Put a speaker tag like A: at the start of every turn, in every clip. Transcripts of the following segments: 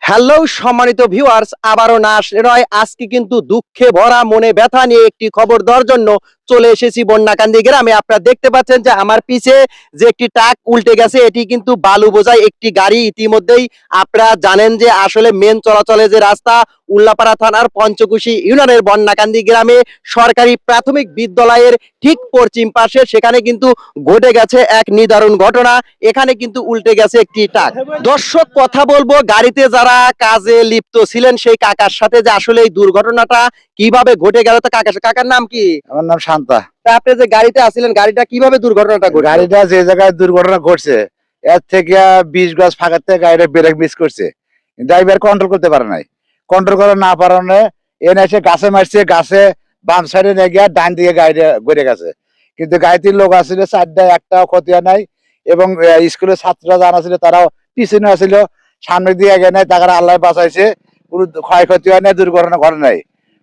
A: Hello সম্মানিত viewers, আবারও না আসলে নয়, আজকে কিন্তু দুঃখে ভরা মনে ব্যথা নিয়ে একটি খবর দেওয়ার জন্য চলে এসেছি বন্যাকান্দি গ্রামে। আপনারা দেখতে পাচ্ছেন যে আমার পিছে যে একটি ট্রাক উল্টে গেছে, এটি কিন্তু বালু বোঝাই একটি গাড়ি। ইতিমধ্যেই আপনারা জানেন যে আসলে মেন চলাচলের যে রাস্তা উল্লাপাড়া থানার পঞ্চকুশি ইউনিয়নের বন্যাকান্দি গ্রামে সরকারি প্রাথমিক বিদ্যালয়ের ঠিক পশ্চিম পাশে সেখানে কিন্তু ঘটে গেছে এক নিদারুণ ঘটনা। এখানে কিন্তু উল্টে গেছে একটি ট্রাক। দর্শক, কথা বলবো গাড়িতে যারা কাজে লিপ্ত ছিলেন সেই কাকার সাথে, যে আসলে এই দুর্ঘটনাটা কিভাবে ঘটে গেল। তো কাকার নাম কি?
B: আমার নাম শান্তা।
A: তা আপনি যে গাড়িতে আছিলেন, গাড়িটা কিভাবে দুর্ঘটনাটা ঘটে?
B: গাড়িটা যে জায়গায় দুর্ঘটনা ঘটছে এর থেকে 20 গজ ফাঁকার থেকে গাড়িটা ব্রেক মিস করছে। ড্রাইভার কন্ট্রোল করতে পারে নাই। কন্ট্রোল করে না পারানে এনে এসে গাছে মারছে, গাছে বাম সাইডে নিয়ে গিয়ে ডান দিকে গাড়িটা ঘুরে গেছে। কিন্তু গাড়িটির লোক আসলে চারটায় একটাও ক্ষতি হয় নাই, এবং স্কুলের ছাত্ররা যারা ছিল তারাও পিছনে আসছিল, সামনে দিয়ে এগিয়ে নেয়, তারা আল্লাহ বাঁচাইছে, কোনো ক্ষয়ক্ষতি হয় নাই, দুর্ঘটনা ঘটে নাই।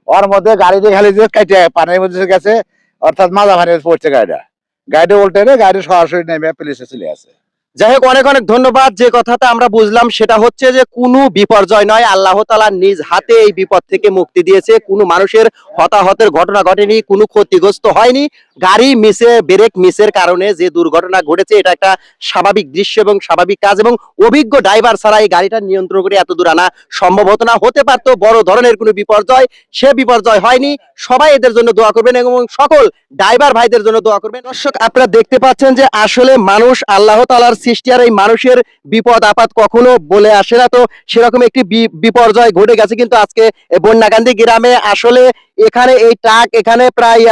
B: ওর মধ্যে গাড়িটি খালি যে কেটে পানির মধ্যে গেছে, অর্থাৎ মাজা পানির পড়ছে গাড়িটা উল্টে গাড়ি সরাসরি নেমে পুলিশে চলে আসে।
A: যাই হোক, অনেক অনেক ধন্যবাদ। যে কথাটা আমরা বুঝলাম সেটা হচ্ছে যে কোনো বিপর্যয় নয়, আল্লাহ তাআলা নিজ হাতে এই বিপদ থেকে মুক্তি দিয়েছে। কোনো মানুষের হতাহতের ঘটনা ঘটেনি, কোনো ক্ষতিগ্রস্ত হয়নি। গাড়ি মিসে, ব্রেক মিসের কারণে যে দুর্ঘটনা ঘটেছে এটা একটা স্বাভাবিক দৃশ্য এবং স্বাভাবিক কাজ, এবং অভিজ্ঞ ড্রাইভার ছাড়া এই গাড়িটা নিয়ন্ত্রণ করে এত দূর আনা সম্ভব হতো না। হতে পারতো বড় ধরনের কোনো বিপর্যয়, সে বিপর্যয় হয়নি। সবাই এদের জন্য দোয়া করবেন এবং সকল ড্রাইভার ভাইদের জন্য দোয়া করবেন। দর্শক, আপনারা দেখতে পাচ্ছেন যে আসলে মানুষ আল্লাহ তাআলার সৃষ্টি, আর এই মানুষের বিপদ আপদ কখনো বলে আসে না। তো সেরকম একটি বিপর্যয় ঘটে গেছে কিন্তু আজকে বন্যাকান্দি গ্রামে। আসলে এখানে এই ট্রাক, এখানে প্রায়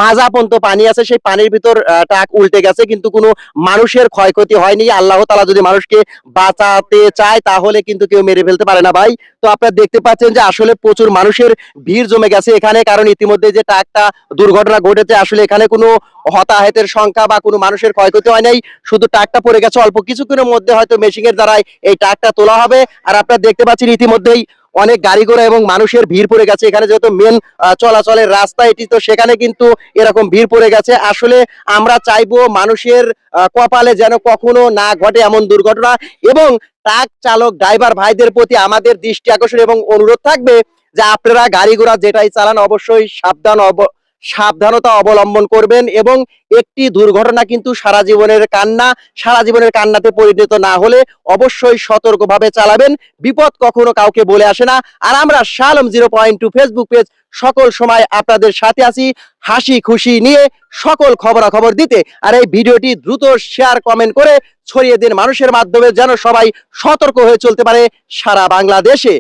A: মাজা পর্যন্ত পানি আছে, সেই পানির ভিতর ট্রাক উল্টে গেছে, কিন্তু কোনো মানুষের ক্ষয়ক্ষতি হয়নি। আল্লাহ তাআলা যদি মানুষকে বাঁচাতে চায় তাহলে কিন্তু কেউ মেরে ফেলতে পারে না ভাই। তো আপনারা দেখতে পাচ্ছেন যে আসলে প্রচুর মানুষের ভিড় জমে গেছে এখানে, কারণ ইতিমধ্যে যে ট্রাকটা দুর্ঘটনা ঘটেছে আসলে এখানে কোনো হতাহতের সংখ্যা বা কোনো মানুষের ক্ষয়ক্ষতি হয় নাই, শুধু ট্রাকটা পড়ে গেছে। অল্প কিছুক্ষণের মধ্যে হয়তো মেশিনের দ্বারাই এই ট্রাকটা তোলা হবে। আর আপনারা দেখতে পাচ্ছেন ইতিমধ্যেই অনেক গাড়ি ঘোড়া এবং মানুষের ভিড় পড়ে গেছে এখানে, যেহেতু মেন চলাচলের রাস্তা এটি, তো সেখানে কিন্তু এরকম ভিড় পড়ে গেছে। আসলে আমরা চাইবো মানুষের কপালে যেন কখনো না ঘটে এমন দুর্ঘটনা, এবং ট্রাক চালক ড্রাইভার ভাইদের প্রতি আমাদের দৃষ্টি আকর্ষণ এবং অনুরোধ থাকবে যে আপনারা গাড়ি ঘোড়া যেটাই চালান অবশ্যই সাবধানতা অবলম্বন করবেন, এবং একটি দুর্ঘটনা কিন্তু সারা জীবনের কান্না, সারা জীবনের কান্নাতে পরিণত না হলে অবশ্যই সতর্কভাবে চালাবেন। বিপদ কখনো কাউকে বলে আসে না। আর আমরা শালম 0.2 ফেসবুক পেজ সকল সময় আপনাদের সাথে আছি, হাসি খুশি নিয়ে সকল খবরাখবর দিতে। আর এই ভিডিওটি দ্রুত শেয়ার কমেন্ট করে ছড়িয়ে দিন মানুষের মাধ্যমে, যেন সবাই সতর্ক হয়ে চলতে পারে সারা বাংলাদেশে।